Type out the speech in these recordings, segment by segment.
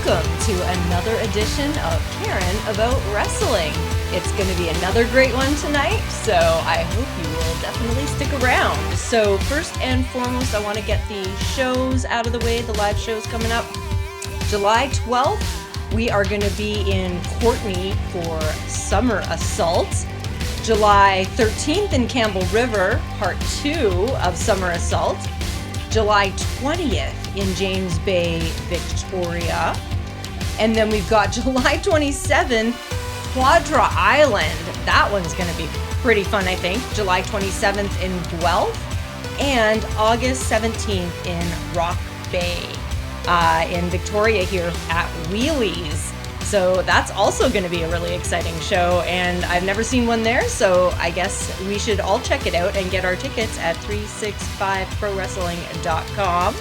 welcome to another edition of Karen About Wrestling. It's going to be another great one tonight, so I hope you will definitely stick around. So first and foremost, I want to get the shows out of the way, the live shows coming up. July 12th, we are going to be in Courtenay for Summer Assault. July 13th in Campbell River, part 2 of Summer Assault. July 20th in James Bay, Victoria. And then we've got July 27th, Quadra Island. That one's going to be pretty fun, I think. July 27th in Guelph. And August 17th in Rock Bay in Victoria here at Wheelies. So that's also going to be a really exciting show, and I've never seen one there, so I guess we should all check it out and get our tickets at 365prowrestling.com.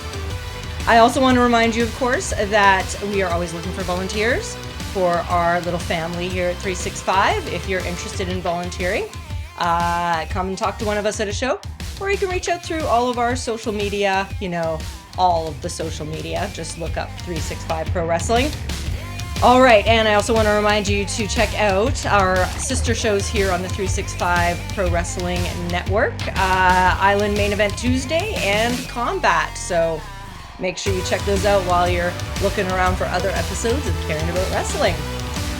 I also want to remind you, of course, that we are always looking for volunteers for our little family here at 365. If you're interested in volunteering, come and talk to one of us at a show, or you can reach out through all of our social media, all of the social media. Just look up 365 Pro Wrestling. All right, and I also want to remind you to check out our sister shows here on the 365 Pro Wrestling Network, Island Main Event Tuesday and Combat. So make sure you check those out while you're looking around for other episodes of Caring About Wrestling.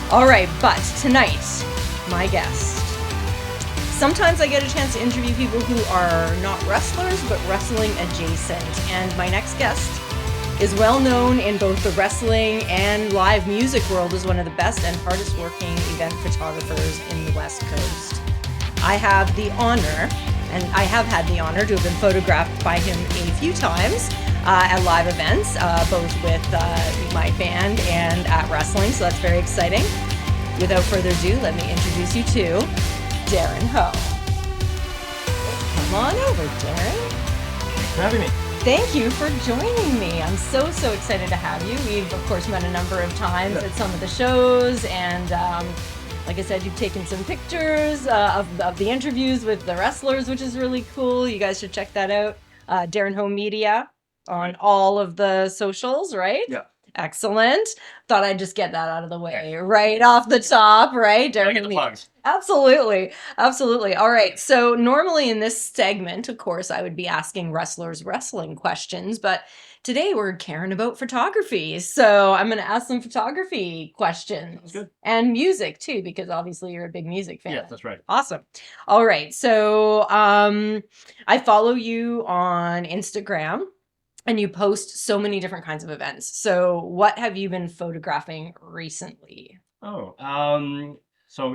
All right, but tonight, my guest. Sometimes I get a chance to interview people who are not wrestlers, but wrestling adjacent. And my next guest is well known in both the wrestling and live music world as one of the best and hardest working event photographers in the West Coast. I have the honor, and I have had the honor to have been photographed by him a few times at live events, both with my band and at wrestling, so that's very exciting. Without further ado, let me introduce you to Darren Ho. Come on over, Darren. Thanks for having me. Thank you for joining me. I'm so excited to have you. We've, of course, met a number of times at some of the shows, and like I said, you've taken some pictures of the interviews with the wrestlers, which is really cool. You guys should check that out. Darren Ho Media on all of the socials, right? Yeah. Excellent. Thought I'd just get that out of the way right off the top, right? Darren Ho Media. Absolutely. All right. So normally in this segment, of course, I would be asking wrestlers wrestling questions, but today we're caring about photography. So I'm going to ask some photography questions. That's good. And music too, because obviously you're a big music fan. Yeah, that's right. Awesome. All right. So I follow you on Instagram. And you post so many different kinds of events. So what have you been photographing recently? So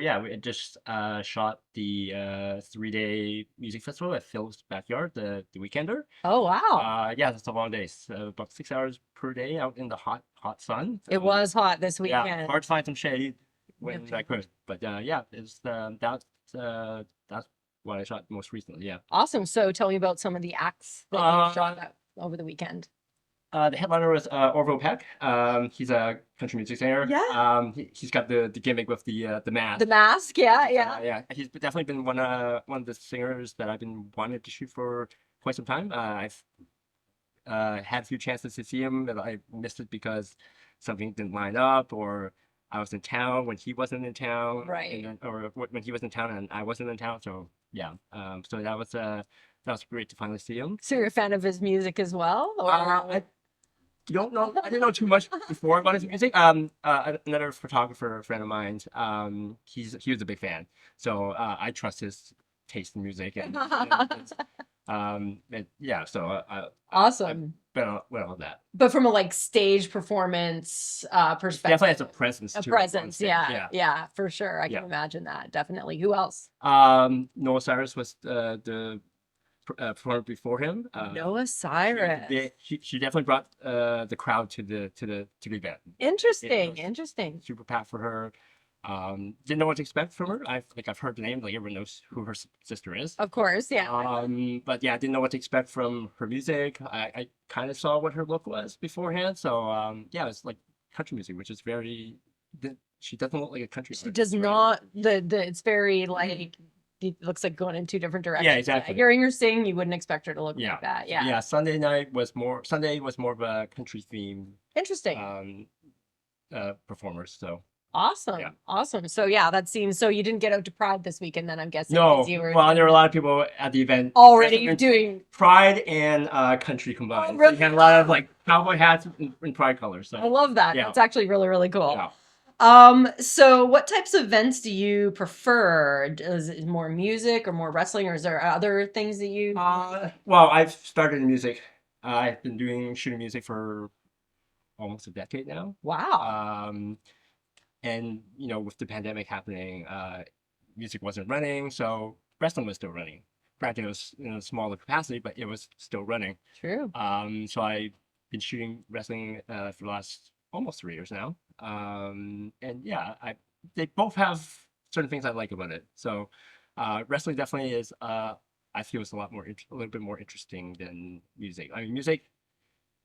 yeah, we just shot the 3-day music festival at Phil's backyard, the Weekender. Oh, wow. Yeah, that's a long day. So about 6 hours per day out in the hot sun. So, it was hot this weekend. Yeah, hard to find some shade when I could. But yeah, it's that's what I shot most recently. Yeah. Awesome. So tell me about some of the acts that you shot over the weekend. The headliner was Orville Peck. He's a country music singer. Yeah. He's got the gimmick with the mask. The mask, yeah. Yeah. He's definitely been one of the singers that I've been wanting to shoot for quite some time. I've had a few chances to see him, but I missed it because something didn't line up, or I was in town when he wasn't in town, right? Or when he was in town and I wasn't in town. So yeah. So that was great to finally see him. So you're a fan of his music as well? Or? I don't know. I didn't know too much before about his music. Another photographer friend of mine, he was a big fan, so I trust his taste in music and yeah. So awesome. Well, that. But from a stage performance perspective, definitely has a presence. A presence, yeah, for sure. I can imagine that. Definitely. Who else? Noah Cyrus was the performed before him. Noah Cyrus. She definitely brought the crowd to the event. Interesting. Super packed for her. Didn't know what to expect from her. I've heard the name, everyone knows who her sister is. Of course, yeah. But yeah, I didn't know what to expect from her music. I kind of saw what her look was beforehand. So yeah, it's like country music, which is very. She doesn't look like a country. She does not. It's very it looks like going in two different directions. Yeah, exactly. Hearing her sing, you wouldn't expect her to look like that. Yeah. Yeah. Sunday was more of a country theme. Interesting. performers. So Awesome. yeah. Awesome. So yeah, that seems so you didn't get out to Pride this weekend then I'm guessing No, 'cause you were well, there were a lot of people at the event already dressed in doing Pride and country combined. So really? you had a lot of like cowboy hats in Pride colors. So I love that. yeah. That's actually really, really cool. Yeah. So what types of events do you prefer? Is it more music or more wrestling, or is there other things that you? Well, I've started in music. I've been shooting music for almost a decade now. Wow. And with the pandemic happening, music wasn't running, so wrestling was still running. Granted, it was in a smaller capacity, but it was still running. True. So I've been shooting wrestling for the last almost 3 years now. And yeah, they both have certain things I like about it. So wrestling definitely is. I feel it's a little bit more interesting than music. I mean, music,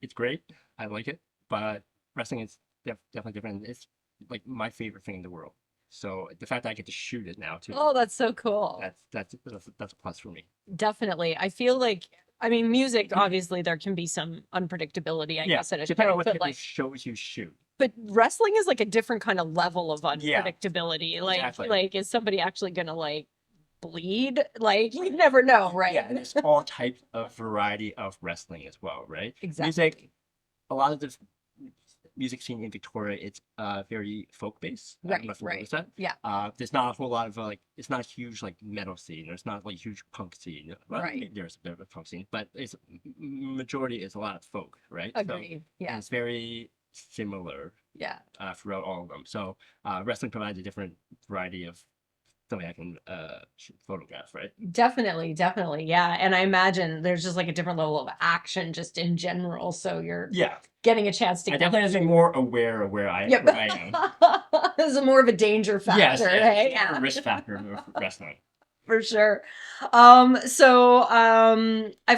it's great. I like it, but wrestling is definitely different. It's like my favorite thing in the world. So the fact that I get to shoot it now too. Oh, that's so cool. That's a plus for me. Definitely. I feel like, I mean, music, obviously there can be some unpredictability, I guess, at a depending show, on what but type like, of shows you shoot. but wrestling is like a different kind of level of Yeah, unpredictability. Like, exactly. like, is somebody actually gonna like bleed? Like, you never know, right? Yeah, and there's all types of variety of wrestling as well, right? Exactly. Music, a lot of the music scene in Victoria, it's very folk based. I don't know if you noticed that. Yeah. There's not a whole lot of it's not a huge like metal scene. There's not like a huge punk scene. Well, Right. maybe there's a bit of a punk scene, but it's majority is a lot of folk, right? Agreed. And Yeah. it's very similar Yeah. throughout all of them. So wrestling provides a different variety of something I can photograph, right? Definitely, definitely. Yeah. And I imagine there's just like a different level of action just in general. So you're Yeah. getting a chance to I definitely have to be more aware of where I am. There's more of a danger factor, yes, right? Yeah. A risk factor of wrestling. For sure. I've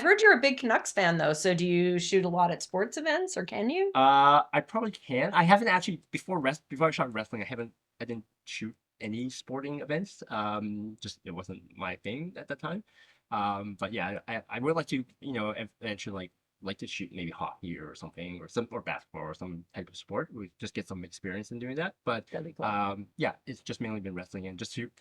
heard you're a big Canucks fan though. So do you shoot a lot at sports events or can you? I probably can. I haven't actually before I shot wrestling, I didn't shoot any sporting events. Just it wasn't my thing at that time. But yeah, I would like to, eventually like to shoot maybe hockey or something or basketball or some type of sport. We just get some experience in doing that. But That'd be cool. yeah, it's just mainly been wrestling and just to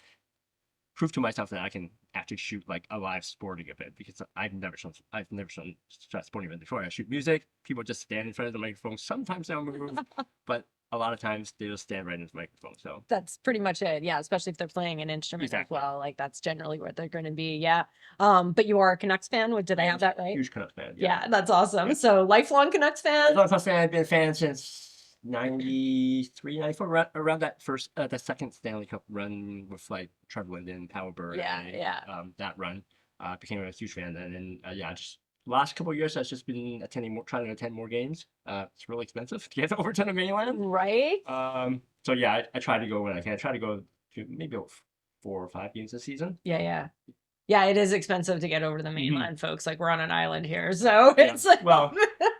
prove to myself that I can actually shoot like a live sporting event because I've never shot a sporting event before. I shoot music, people just stand in front of the microphone. Sometimes they'll move, but a lot of times they just stand right into the microphone. So that's pretty much it. Yeah, especially if they're playing an instrument exactly. as well. Like that's generally what they're going to be. Yeah. But you are a Canucks fan. Did I have that right? Huge Canucks fan. Yeah, that's awesome. Yeah. So lifelong Canucks fan. Lifelong Canucks fan. I've been a fan since 93, 94, around that the second Stanley Cup run with like Trevor Linden, Power Bird. Yeah. That run. Became a huge fan then, and yeah, just last couple of years I've just been trying to attend more games. It's really expensive to get over to the mainland. Right. So yeah, I try to go when I can. I try to go to maybe 4 or 5 games a season. Yeah. Yeah, it is expensive to get over to the mainland, folks. Like we're on an island here, so it's like well,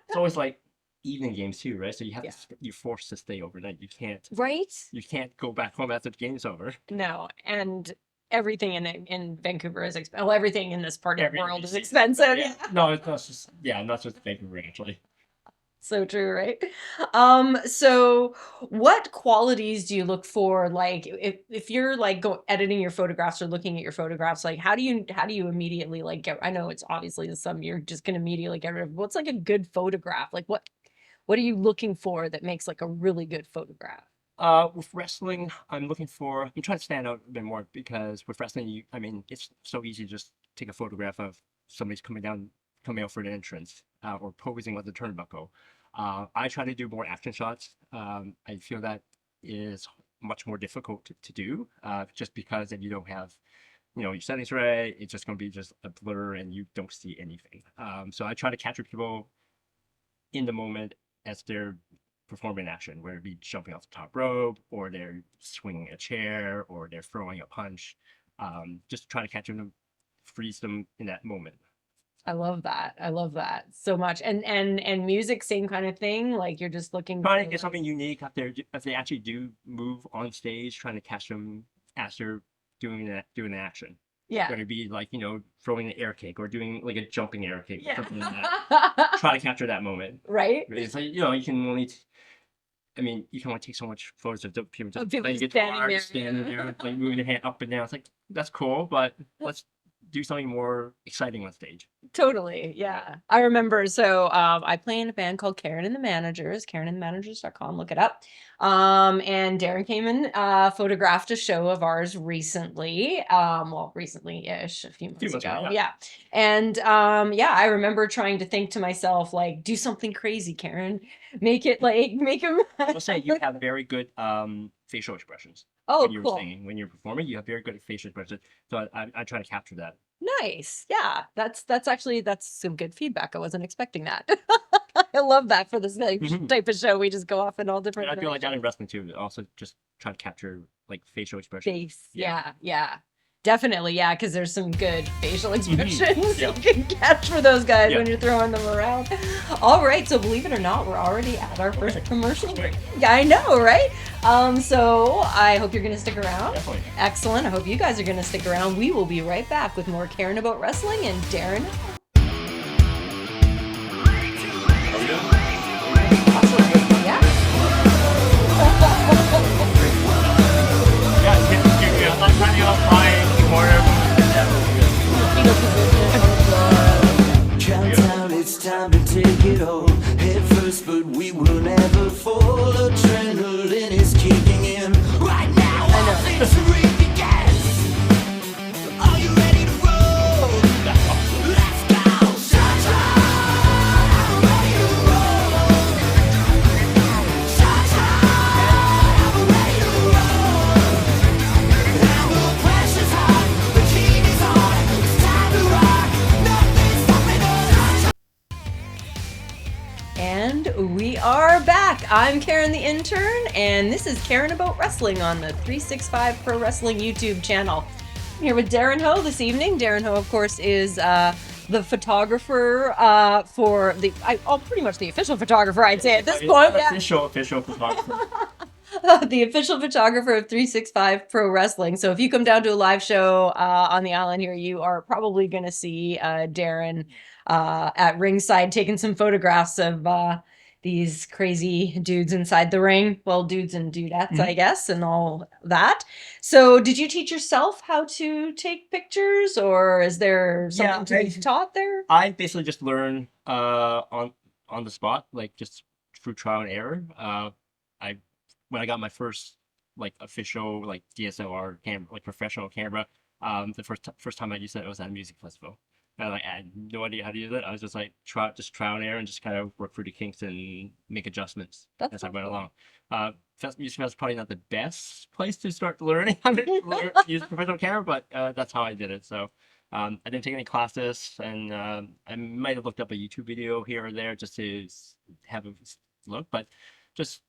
it's always like evening games too, right? So you have you're forced to stay overnight. You can't go back home after the game's over. No, and everything in Vancouver is expensive. Well, everything in this part of the world is expensive. Yeah. No, it's not just Vancouver actually. So true, right? So what qualities do you look for? Like if you're like editing your photographs or looking at your photographs, like how do you immediately like I know it's obviously some you're just gonna immediately get rid of. What's like a good photograph? Like what are you looking for that makes like a really good photograph? With wrestling, I'm trying to stand out a bit more because with wrestling, it's so easy to just take a photograph of somebody's coming out for the entrance or posing with the turnbuckle. I try to do more action shots. I feel that is much more difficult to do just because if you don't have, your settings right, it's just going to be just a blur and you don't see anything. So I try to capture people in the moment as they're performing action, whether it be jumping off the top rope or they're swinging a chair or they're throwing a punch. Just try to capture them, freeze them in that moment. I love that so much. And music, same kind of thing. Like you're just looking trying to get something unique up there. If they actually do move on stage, trying to catch them as they're doing the action. Yeah. Whether it be like, throwing an air kick or doing like a jumping air kick or something like that. Try to capture that moment. Right. It's like, you can only I mean, you can only take so much photos of people just people playing standing guitar, there. standing there, like moving their hand up and down. It's like that's cool, but let's do something more exciting on stage. Totally. Yeah. I remember. So I play in a band called Karen and the Managers, karenandthemanagers.com. Look it up. And Darren came and photographed a show of ours recently. Well, recently-ish, a few months ago. Yeah. Yeah. And yeah, I remember trying to think to myself, like, do something crazy, Karen. Make it like, make him. I'll say you have very good facial expressions Oh, when you're cool. singing, when you're performing. You have very good facial expressions, so I try to capture that. Nice. Yeah. That's actually, that's some good feedback. I wasn't expecting that. I love that for this type of show. We just go off in all different And I feel like that in directions. wrestling too. Also, just try to capture like facial expressions. Face. Yeah. Yeah. Definitely. Yeah. Because there's some good facial expressions Yeah. you can catch for those guys Yeah. when you're throwing them around. All right. So believe it or not, we're already at our first commercial break. Yeah, I know, right? So I hope you're going to stick around. Definitely. Excellent. I hope you guys are going to stick around. We will be right back with more Caring About Wrestling and Darren Ho. Yeah. I'm trying to get my corner. Countdown, it's time to take it all. Head first, but we will never fall. Adrenaline is kicking in. Right now, our victory begins. Are you ready to roll? Let's go! Cha-cha! I'm ready to roll. Cha-cha! I'm ready to roll. And the pressure's hot, the heat is on. It's time to rock. Nothing's stopping us. And we are back. I'm Karen the Intern, and this is Karen About Wrestling on the 365 Pro Wrestling YouTube channel. I'm here with Darren Ho this evening. Darren Ho, of course, is the photographer for the, pretty much the official photographer, I'd say at this point. Yeah. Official photographer. The official photographer of 365 Pro Wrestling. So if you come down to a live show on the island here, you are probably going to see Darren at ringside taking some photographs of these crazy dudes inside the ring. Well, dudes and dudettes, I guess, and all that. So did you teach yourself how to take pictures, or is there something to be taught there? I basically just learn on the spot, like just through trial and error. When I got my first like official like DSLR camera, like professional camera, the first time I used it was at a music festival. And I had no idea how to use it. I was just like trial and error and just kind of work through the kinks and make adjustments as I went along. Music festival is probably not the best place to start learning how to use a professional camera, but that's how I did it. So I didn't take any classes, and I might have looked up a YouTube video here or there just to have a look, but just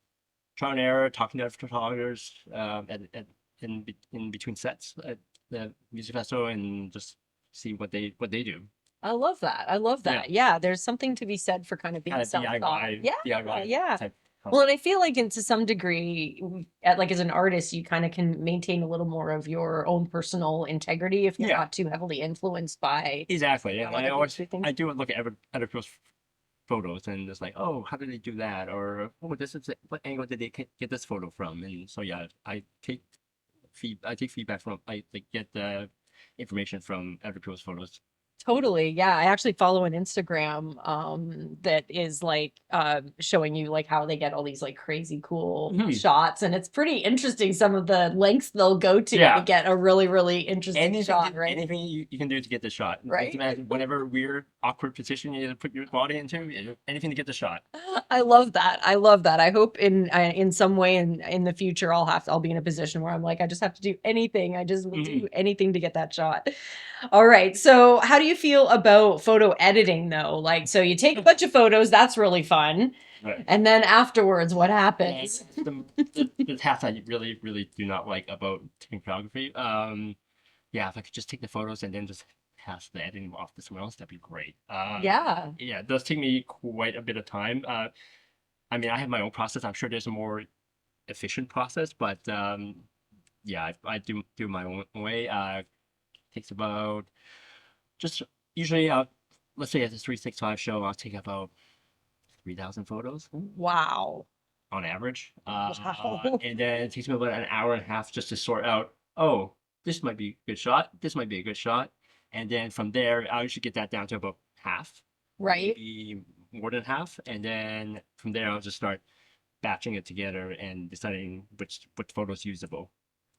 trial and error, talking to other photographers in between sets at the music festival, and just see what they do. I love that. I love that. Yeah, there's something to be said for kind of being Kind of self-taught. DIY, Yeah, DIY yeah. type Well, and I feel like to some degree, like as an artist, you kind of can maintain a little more of your own personal integrity if you're Yeah. not too heavily influenced by. Exactly. And Other I always things. I do look at other people's photos and just like, oh, how did they do that? Or oh, this is what angle did they get this photo from? And so yeah, I take feedback from I like get the information from other people's photos. Totally. Yeah. I actually follow an Instagram that is like showing you like how they get all these like crazy cool shots. And it's pretty interesting some of the lengths they'll go to Yeah. get a really, really interesting shot, right? Anything you can do to get the shot. Right. Just imagine whatever weird, awkward position you put your body into, anything to get the shot. I love that. I love that. I hope in some way in the future I'll be in a position where I'm like, I just have to do anything. I just will do anything to get that shot. All right. So how do you feel about photo editing though? Like, so you take a bunch of photos, that's really fun. Right. And then afterwards, what happens? The half I really, really do not like about taking photography. Yeah, if I could just take the photos and then just pass the editing off to someone else, that'd be great. Yeah. Yeah, it does take me quite a bit of time. I mean, I have my own process. I'm sure there's a more efficient process, but yeah, I do my own way. Takes about just usually let's say at the 365 show, I'll take about 3,000 photos. Wow. on average. Wow. And then it takes me about an hour and a half just to sort out, oh, this might be a good shot. This might be a good shot. And then from there, I usually get that down to about half, Right. maybe more than half. And then from there, I'll just start batching it together and deciding which photo's usable.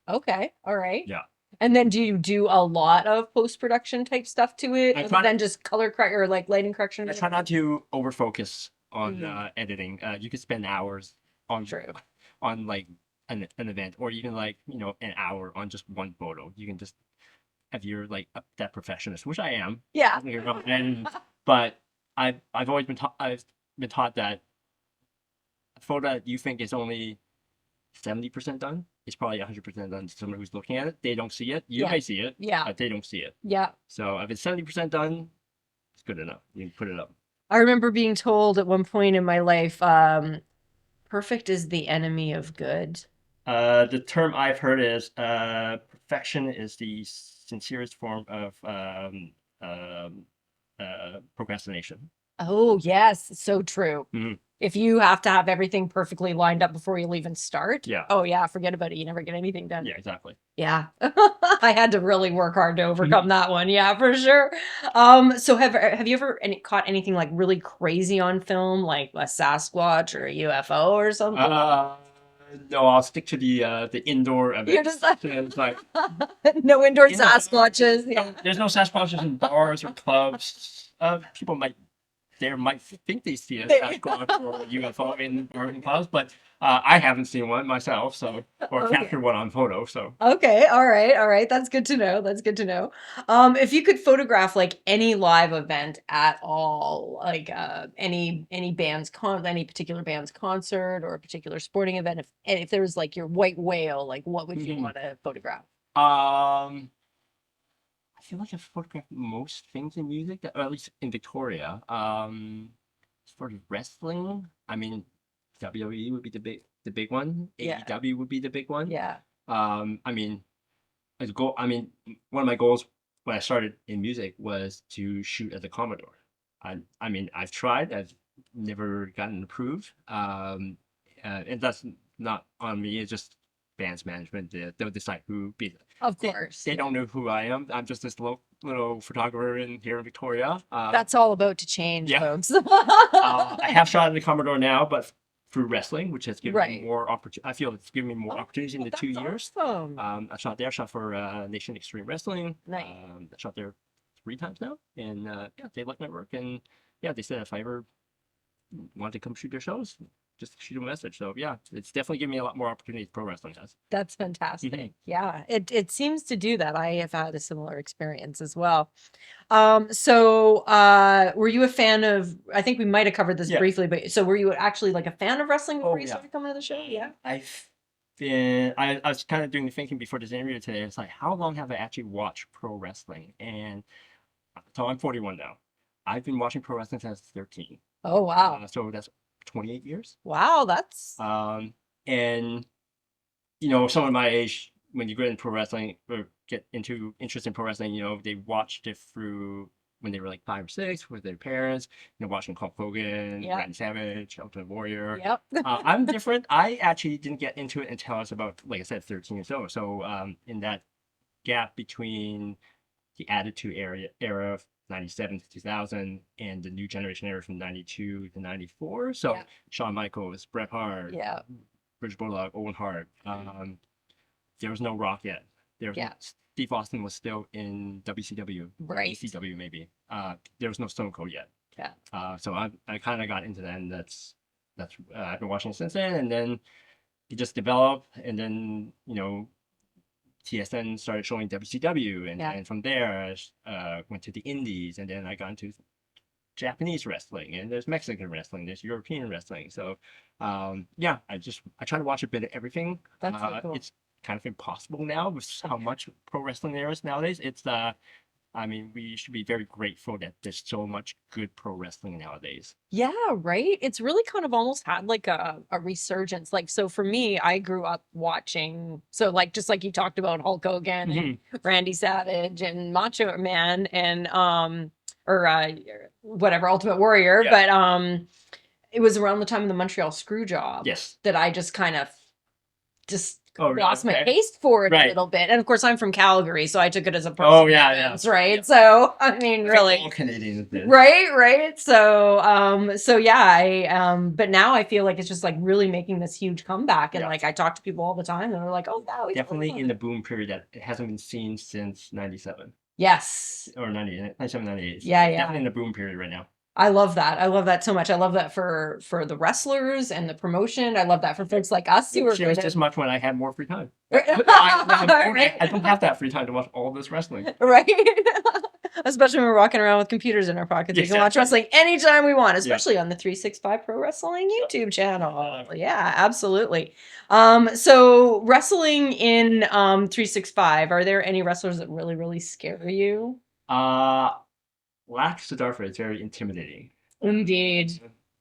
Okay. All right. Yeah. And then do you do a lot of post-production type stuff to it I other try to- than just color correct or like lighting correction? I try not to over focus on Mhm. editing. You could spend hours on True. on like an event, or even like an hour on just one photo. You can just, if you're like that perfectionist, which I am. Yeah. And but I've always been taught that a photo that you think is only 70% done is probably 100% done to someone who's looking at it. They don't see it. You Yeah. may see it, Yeah. but they don't see it. Yeah. So if it's 70% done, it's good enough. You can put it up. I remember being told at one point in my life, perfect is the enemy of good. The term I've heard is perfection is the sincerest form of procrastination. Oh, yes, so true. Mhm. If you have to have everything perfectly lined up before you'll even start, Yeah. oh yeah, forget about it. You never get anything done. Yeah, exactly. Yeah. I had to really work hard to overcome that one. Yeah, for sure. So have you ever caught anything like really crazy on film, like a Sasquatch or a UFO or something? No, I'll stick to the indoor events. You're just like- It's like No indoor You know, Sasquatches. Yeah. there's no Sasquatches in bars or clubs. People might think they see a Sasquatch or a UFO in clubs, but I haven't seen one myself, or Okay. captured one on photo. So Okay, all right. That's good to know. That's good to know. If you could photograph like any live event at all, like any any particular band's concert or a particular sporting event, if there was like your white whale, like what would you Mhm. want to photograph? I feel like I've photographed most things in music, or at least in Victoria. For wrestling, I mean, WWE would be the big one. Yeah. AEW would be the big one. Yeah. I mean, one of my goals when I started in music was to shoot as a Commodore. I mean, I've tried. I've never gotten approved. And that's not on me. It's just bands management. They'll decide who be. Of course. They don't know who I am. I'm just this little photographer here in Victoria. That's all about to change, yeah. folks. I have shot at the Commodore now, but through wrestling, which has given Right. me more opportunity. I feel it's given me more opportunities in the 2 That's years. awesome. I shot there. Shot for Nation Extreme Wrestling. Nice. I shot there 3 times now, and yeah, they like my work, and yeah, they said if I ever wanted to come shoot their shows, just shoot them a message. So yeah, it's definitely given me a lot more opportunities pro wrestling has. That's fantastic. Mhm. Yeah, it seems to do that. I have had a similar experience as well. So were you a fan of, I think we might have covered this Yeah. briefly, but so were you actually like a fan of wrestling before Oh, you yeah. started coming to the show? Yeah. I was kind of doing the thinking before this interview today. It's like, how long have I actually watched pro wrestling? And so I'm 41 now. I've been watching pro wrestling since I was 13. Oh wow. So that's 28 years. Wow, that's And someone my age, when you get into pro wrestling or get into interest in pro wrestling, they watched it through when they were like 5 or 6 with their parents, watching Hulk Hogan, Yeah. Randy Savage, Ultimate Warrior. yep. I'm different. I actually didn't get into it until I was about, like I said, 13 years old. So in that gap between the Attitude era of 97 to 2000 and the new generation era from 92 to 94. So Yeah. Shawn Michaels, Bret Hart, Yeah. British Bulldog, Owen Hart. There was no Rock yet. Yeah. Steve Austin was still in WCW, Right. ECW maybe. There was no Stone Cold yet. Yeah. So I kind of got into that, and that's I've been watching since then, and then it just developed, and then TSN started showing WCW, Yeah. and from there I went to the Indies, and then I got into Japanese wrestling, and there's Mexican wrestling, there's European wrestling. So yeah, I try to watch a bit of everything. That's so cool. It's kind of impossible now with how much pro wrestling there is nowadays. It's I mean, we should be very grateful that there's so much good pro wrestling nowadays. Yeah, right. It's really kind of almost had like a resurgence. Like, so for me, I grew up watching, so like just like you talked about Hulk Hogan and Randy Savage and Macho Man and or whatever, Ultimate Warrior. Yeah. But it was around the time of the Montreal screw job Yes. that I just kind of just Oh, really? lost my Okay. taste for it a Right. little bit. And of course, I'm from Calgary, so I took it as a personal Oh, yeah, offense, yeah. right? Yeah. So I mean, really, All Canadians did. right. So yeah, but now I feel like it's just like really making this huge comeback, and Yeah. like I talk to people all the time, and they're like, "Oh, wow, Definitely in the boom period that it hasn't been seen since 97 yes, or 97, 98. So Yeah, it's yeah. definitely in the boom period right now. I love that. I love that so much. I love that for the wrestlers and the promotion. I love that for folks like us who are It good was at- just much when I had more free time. Right. I don't have that free time to watch all this wrestling. right? Especially when we're walking around with computers in our pockets. We can watch Exactly. wrestling anytime we want, especially on the 365 Pro Wrestling YouTube channel. Yeah, absolutely. So wrestling in 365, are there any wrestlers that really, really scare you? Lax Siddhartha is very intimidating. Indeed.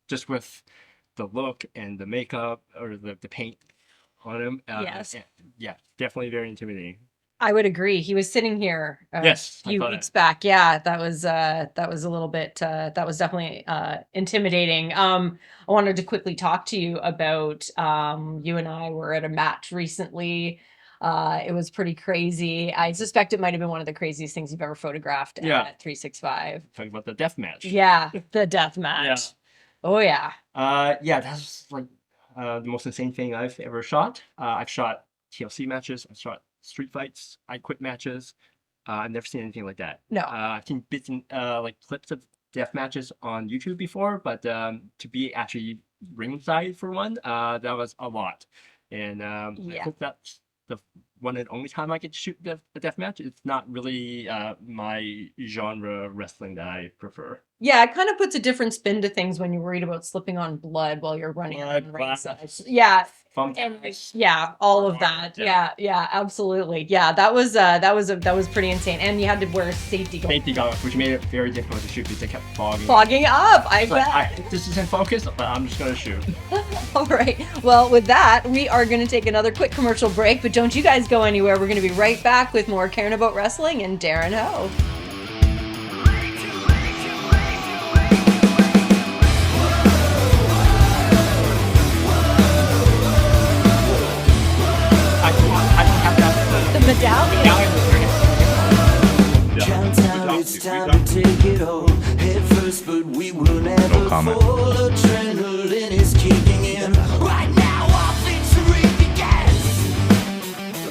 Just with the look and the makeup or the paint on him. Yes. Yeah, definitely very intimidating. I would agree. He was sitting here Yes, a I few thought weeks back. Yeah, that was a little bit that was definitely intimidating. I wanted to quickly talk to you about you and I were at a match recently. It was pretty crazy. I suspect it might have been one of the craziest things you've ever photographed Yeah. at 365. Talking about the death match. Yeah, the death match. Oh yeah. Yeah, that's like the most insane thing I've ever shot. I've shot TLC matches. I've shot street fights. I quit matches. I've never seen anything like that. No. I've seen bits and like clips of death matches on YouTube before, but to be actually ringside for one, that was a lot. And I Yeah. hope that's the one and only time I get to shoot the death match. It's not really my genre wrestling that I prefer. Yeah, it kind of puts a different spin to things when you're worried about slipping on blood while you're running Blood, on ringside. glass, Yeah, Fun and guys. yeah, all of Or- that. yeah. Yeah, absolutely. Yeah, that was pretty insane. And you had to wear safety goggles. Safety goggles, which made it very difficult to shoot because they kept fogging. Fogging up, I It's like, bet. this isn't focused, but I'm just gonna shoot. All right. Well, with that, we are going to take another quick commercial break, but don't you guys go anywhere. We're going to be right back with more Caring About Wrestling and Darren Ho. I don't have that. The medallion. Countdown, it's time to take it all. Head first, but we will never comment. fall. Adrenaline is kicking in. Right now, our victory begins.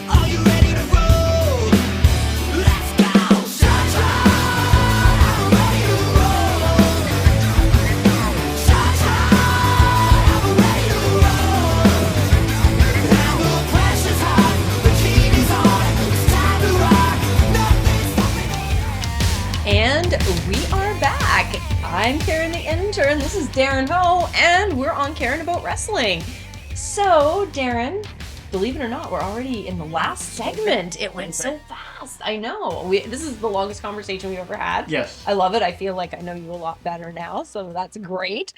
Are you ready to roll? Let's go! Cha-cha! I'm ready to roll. Cha-cha! I'm ready to roll. Now the pressure's hot, the heat is on. It's time to rock. Nothing's stopping us. And we are back. I'm Karen the Intern. This is Darren Ho, and we're on Caring About Wrestling. So, Darren, believe it or not, we're already in the last segment. It went so fast. I know. This is the longest conversation we've ever had. Yes. I love it. I feel like I know you a lot better now, so that's great.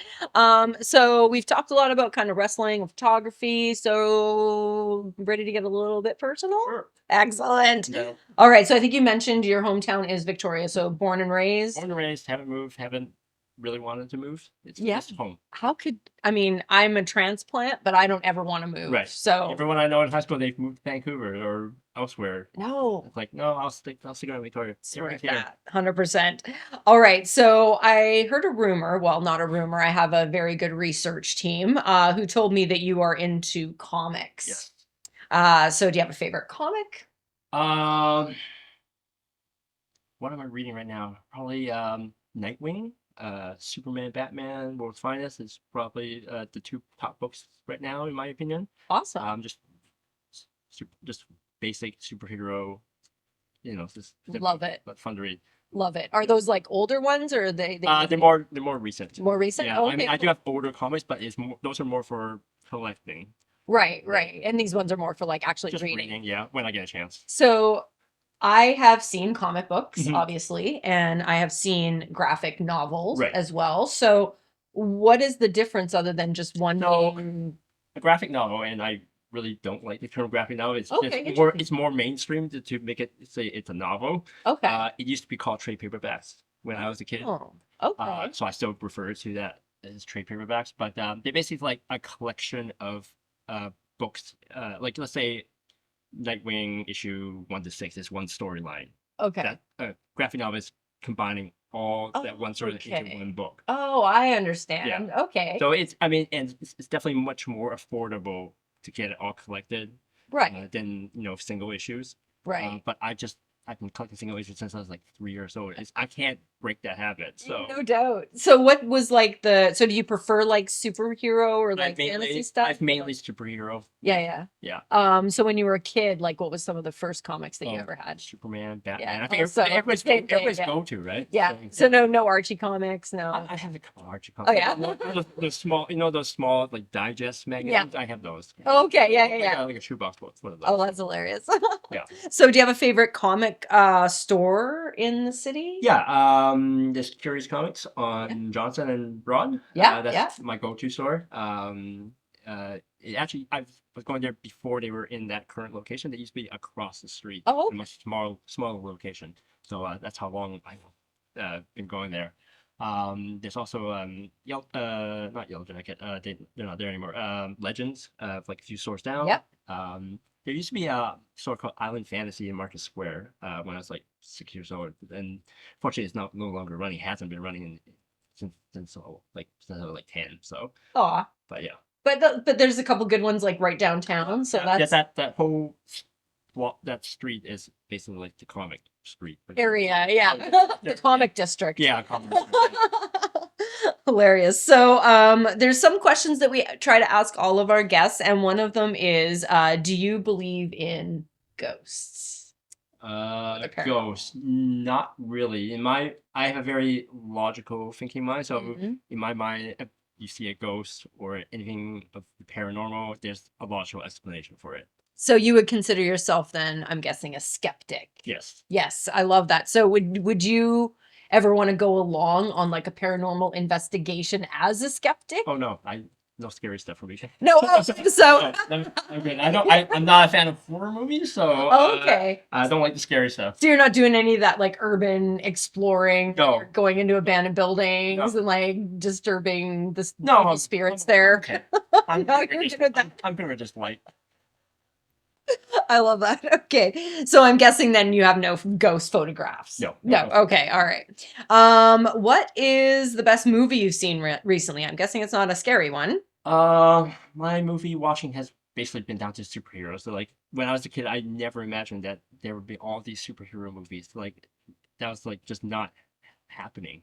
So we've talked a lot about kind of wrestling and photography. So ready to get a little bit personal? Sure. Excellent. No. All right. So I think you mentioned your hometown is Victoria. So born and raised. Born and raised, haven't moved, haven't really wanted to move. It's Yeah. just home. I'm a transplant, but I don't ever want to move. Right. So Everyone I know in high school, they've moved to Vancouver or elsewhere. no. It's like, no, I'll stick around Victoria. Get right here. 100%. All right. So I heard a rumor. Well, not a rumor. I have a very good research team who told me that you are into comics. Yes. So do you have a favorite comic? What am I reading right now? Probably Nightwing, Superman, Batman, World's Finest is probably the two top books right now, in my opinion. Awesome. Just basic superhero, just Love it. but fun to read. Love it. Are those like older ones or are they They're more recent. more recent? Yeah, Oh, I mean, okay, I do cool. have older comics, but those are more for collecting, Right. And these ones are more for like actually just reading. reading. Yeah, when I get a chance. So I have seen comic books, Mhm. obviously, and I have seen graphic novels Right. as well. So what is the difference other than just one So- being A graphic novel, and I really don't like the term graphic novel. It's Okay, just interesting. it's more mainstream to make it say it's a novel. okay? It used to be called trade paperbacks when I was a kid. Oh, okay. So I still refer to that as trade paperbacks, but they're basically like a collection of books. Like let's say Nightwing issue 1 to 6 is one storyline. Okay. That graphic novel is combining all that one story into okay. one book. Oh, I understand. Okay. So it's, I mean, and it's definitely much more affordable to get it all collected Right. than single issues. Right. But I've been collecting single issues since I was like 3 years old. I can't break that habit. So No doubt. So what was like so do you prefer like superhero or like fantasy stuff? I've mainly superhero. Yeah. So when you were a kid, like what was some of the first comics that you ever had? Superman, Batman. Yeah. I think So everybody's same thing, yeah. go to, right? Yeah. So no Archie comics, no. I have a couple of Archie comics. Oh, yeah? Those small, those small like digest magazines. I have those. Oh, okay. Yeah. Like a shoebox book. One of those. Oh, that's hilarious. Yeah. So do you have a favorite comic store in the city? Yeah, there's Curious Comics on Johnson and Broad. Yeah, that's my go-to store. It actually, I was going there before they were in that current location. They used to be across the street, Oh, a much smaller location. So that's how long I've been going there. There's also not Yellow Jacket. They're not there anymore. Legends, like a few stores down. Yep. There used to be a store called Island Fantasy in Market Square when I was like 6 years old, and fortunately, it's no longer running. It hasn't been running since I was like 10. So, Aw. but yeah. But there's a couple good ones like right downtown. So that's that whole that street is basically like the comic street Area, yeah. The comic district. Yeah, comic district. hilarious. So there's some questions that we try to ask all of our guests, and one of them is, do you believe in ghosts? Ghosts, not really. I have a very logical thinking mind. So Mhm. in my mind, if you see a ghost or anything of the paranormal, there's a logical explanation for it. So you would consider yourself then, I'm guessing, a skeptic. Yes. Yes, I love that. So would you ever want to go along on like a paranormal investigation as a skeptic? Oh no, no scary stuff for me. No, so I'm good. I'm not a fan of horror movies, so okay. I don't like the scary stuff. So you're not doing any of that like urban exploring, No. or going into abandoned buildings No. and like disturbing the No, spirits there. Okay. No, you're good at that. I'm good with just light. I love that. Okay. So I'm guessing then you have no ghost photographs. No. No. Okay. All right. What is the best movie you've seen recently? I'm guessing it's not a scary one. My movie watching has basically been down to superheroes. So like when I was a kid, I never imagined that there would be all these superhero movies. Like that was like just not happening.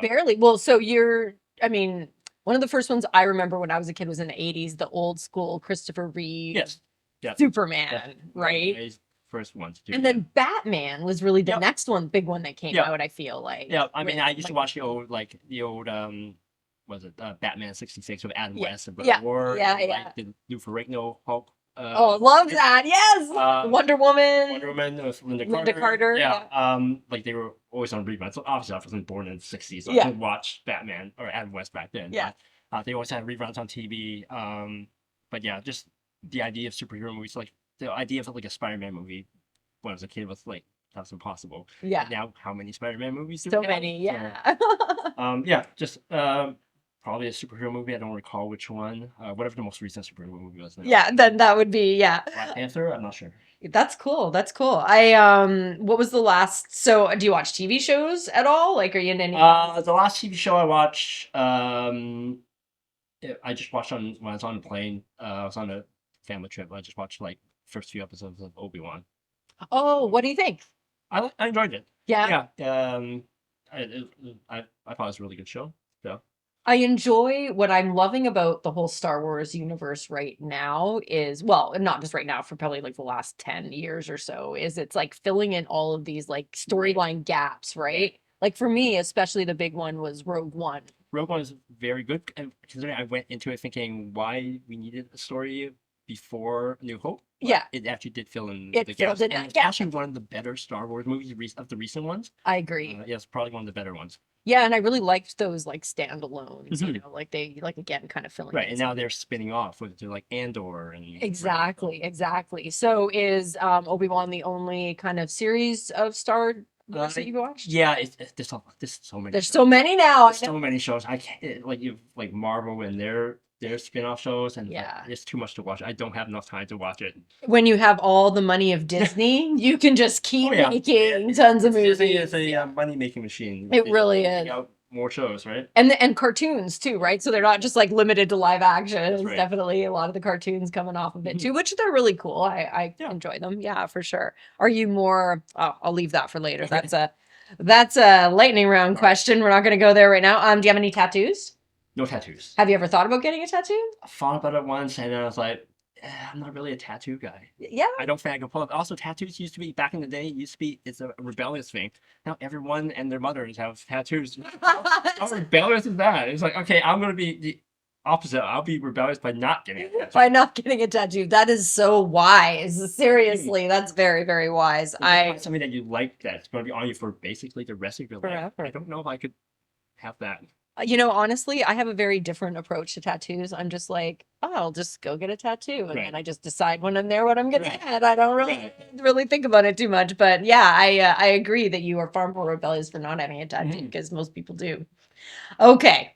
Barely. Well, so one of the first ones I remember when I was a kid was in the 80s, the old school Christopher Reeve. Yes. Yeah. Superman, right? My first one to do. And then Batman was really the Yep. next one, big one that came Yep. out, I feel like. Yeah, I mean, with, I used to like- watch the old was it Batman '66 with Adam Yeah. West and Yeah. Burt Ward, Yeah, and, yeah. like the Lou Ferrigno Hulk. Oh, love that. Yes. Wonder Woman. Wonder Woman with Linda Linda Carter, like they were always on reruns. So obviously, I wasn't born in the '60s, so Yeah. I couldn't watch Batman or Adam West back then. Yeah. But, they always had reruns on TV. But yeah, just the idea of superhero movies, like the idea of like a Spider-Man movie when I was a kid was like that's impossible. Yeah. And now, how many Spider-Man movies do So we have? many. Yeah. Yeah, just probably a superhero movie. I don't recall which one. Whatever the most recent superhero movie was. Now. Yeah. Then that would be, yeah. Black Panther. I'm not sure. That's cool. That's cool. What was the last, so do you watch TV shows at all? Like, are you in any? The last TV show I watched, I just watched when I was on the plane. I was on a family trip. I just watched like first few episodes of Obi-Wan. Oh, what do you think? I enjoyed it. Yeah. Yeah. I thought it was a really good show. So. I enjoy what I'm loving about the whole Star Wars universe right now is, well, not just right now, for probably like the last 10 years or so, is it's like filling in all of these like storyline gaps, right? Like for me, especially the big one was Rogue One. Rogue One is very good, and considering I went into it thinking why we needed a story before New Hope. Yeah. It actually did fill in It the filled gaps. in And that it's gap. actually one of the better Star Wars movies of the recent ones. I agree. Yeah, it's probably one of the better ones. Yeah, and I really liked those like standalones, you Mhm. know, like they like again kind of filling Right, in and some- now they're spinning off with like Andor and Exactly. So is Obi-Wan the only kind of series of Star that you've watched? Yeah, there's so many. There's shows. so many now. There's so many shows. I can't like Marvel and their spin-off shows, and Yeah. it's too much to watch. I don't have enough time to watch it. When you have all the money of Disney, you can just keep Oh, yeah. making tons of movies. Disney is a money-making machine. It really They is. out more shows, right? And cartoons too, right? So they're not just like limited to live action. It's right. definitely a lot of the cartoons coming off of it too, which they're really cool. I enjoy them. Yeah, for sure. Are you more? Oh, I'll leave that for later. That's a lightning round question. We're not going to go there right now. Do you have any tattoos? No tattoos. Have you ever thought about getting a tattoo? I thought about it once, and then I was like, I'm not really a tattoo guy. Yeah. I don't think I can pull it. Also, tattoos used to be, back in the day, it's a rebellious thing. Now everyone and their mothers have tattoos. How rebellious is that? It's like, okay, I'm going to be the opposite. I'll be rebellious by not getting a tattoo. By not getting a tattoo. That is so wise. Seriously, that's very, very wise. Find something that you like that's going to be on you for basically the rest of your life. Forever. I don't know if I could have that. You know, honestly, I have a very different approach to tattoos. I'm just like, oh, I'll just go get a tattoo. And then I just decide when I'm there what I'm going to get. I don't really think about it too much. But yeah, I agree that you are far more rebellious for not having a tattoo because most people do. Okay.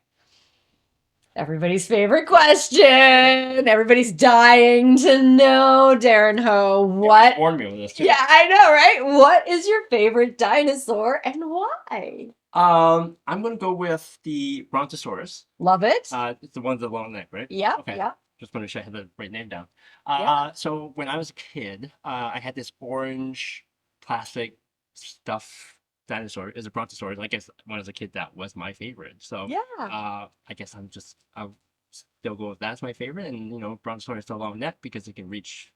Everybody's favorite question. Everybody's dying to know, Darren Ho. What? Warned me with this too. Yeah, I know, right? What is your favorite dinosaur and why? I'm gonna go with the Brontosaurus. Love it. It's the one with the long neck, right? Yeah, Okay. yeah. Just want to make sure I have the right name down. Yeah. So when I was a kid, I had this orange plastic stuffed dinosaur. It's a Brontosaurus. I guess when I was a kid, that was my favorite. So Yeah. I guess I'll still go with that's my favorite. And Brontosaurus is the long neck because it can reach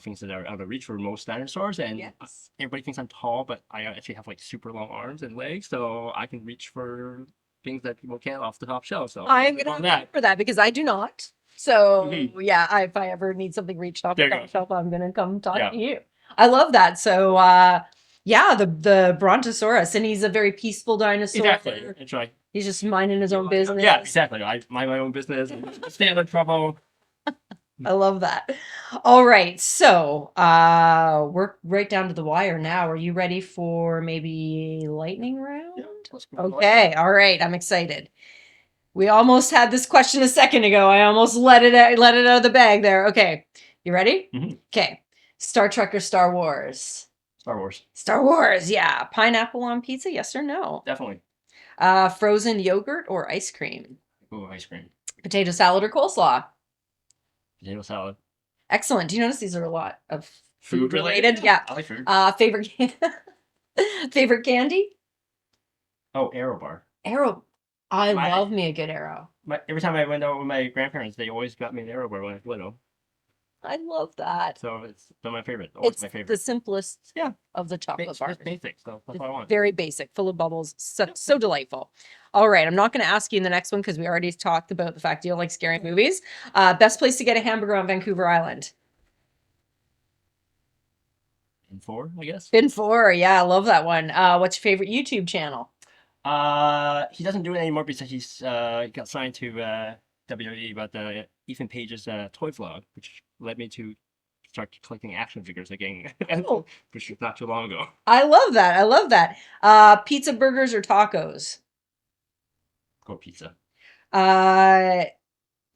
things that are out of reach for most dinosaurs. And Yes. everybody thinks I'm tall, but I actually have like super long arms and legs, so I can reach for things that people can't off the top shelf. So I'm going to have for that because I do not. So yeah, if I ever need something reached off the top shelf, I'm going to come talk to you. I love that. So yeah, the Brontosaurus, and he's a very peaceful dinosaur. Exactly. It's right. He's just minding his own business. Yeah, exactly. I mind my own business. Stay out of trouble. I love that. All right, so we're right down to the wire now. Are you ready for maybe lightning round? Yeah, let's go. Okay, all right. I'm excited. We almost had this question a second ago. I almost let it out of the bag there. Okay, you ready? Okay. Star Trek or Star Wars? Star Wars. Star Wars, yeah. Pineapple on pizza, yes or no? Definitely. Frozen yogurt or ice cream? Ooh, ice cream. Potato salad or coleslaw? Potato salad. Excellent. Do you notice these are a lot of Food related? Yeah. I like food. Favorite candy? Oh, Arrow bar. Arrow. I love me a good Arrow. Every time I went out with my grandparents, they always got me an Arrow bar when I was little. I love that. So it's been my favorite. It's my favorite. the simplest of the chocolate bars. Just basic, so that's what I want. Very basic, full of bubbles. So delightful. All right, I'm not going to ask you in the next one because we already talked about the fact you don't like scary movies. Best place to get a hamburger on Vancouver Island? In 4, I guess. Bin 4, yeah, I love that one. What's your favorite YouTube channel? He doesn't do it anymore because he's got signed to WWE, but Ethan Page's toy vlog, which led me to start collecting action figures again, which was not too long ago. I love that. Pizza, burgers, or tacos? Go pizza.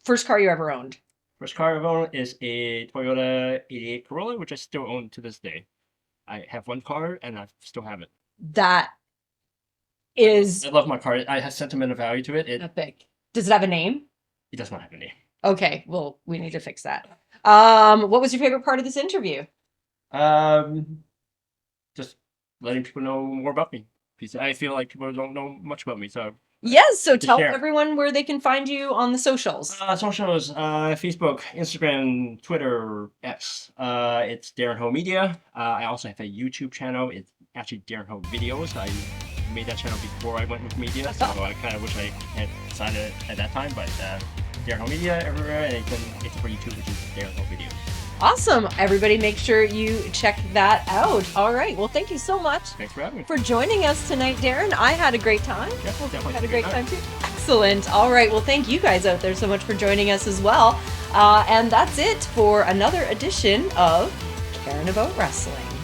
First car you ever owned? First car I've owned is a Toyota 88 Corolla, which I still own to this day. I have one car and I still have it. That is... I love my car. I have sentimental value to it. Epic. Does it have a name? It does not have a name. Okay, well, we need to fix that. What was your favorite part of this interview? Just letting people know more about me. I feel like people don't know much about me, so... Yes, so tell share. everyone where they can find you on the socials. Socials, Facebook, Instagram, Twitter, X. It's Darren Ho Media. I also have a YouTube channel. It's actually Darren Ho Videos. I made that channel before I went with media, so I kind of wish I had decided at that time, but Darren Ho Media everywhere, and it's for YouTube, which is Darren Ho Videos. Awesome. Everybody make sure you check that out. All right. Well, thank you so much. Thanks for having me. For joining us tonight, Darren. I had a great time. Yeah, definitely. Had a great time too. Excellent. All right. Well, thank you guys out there so much for joining us as well. And that's it for another edition of Caring About Wrestling.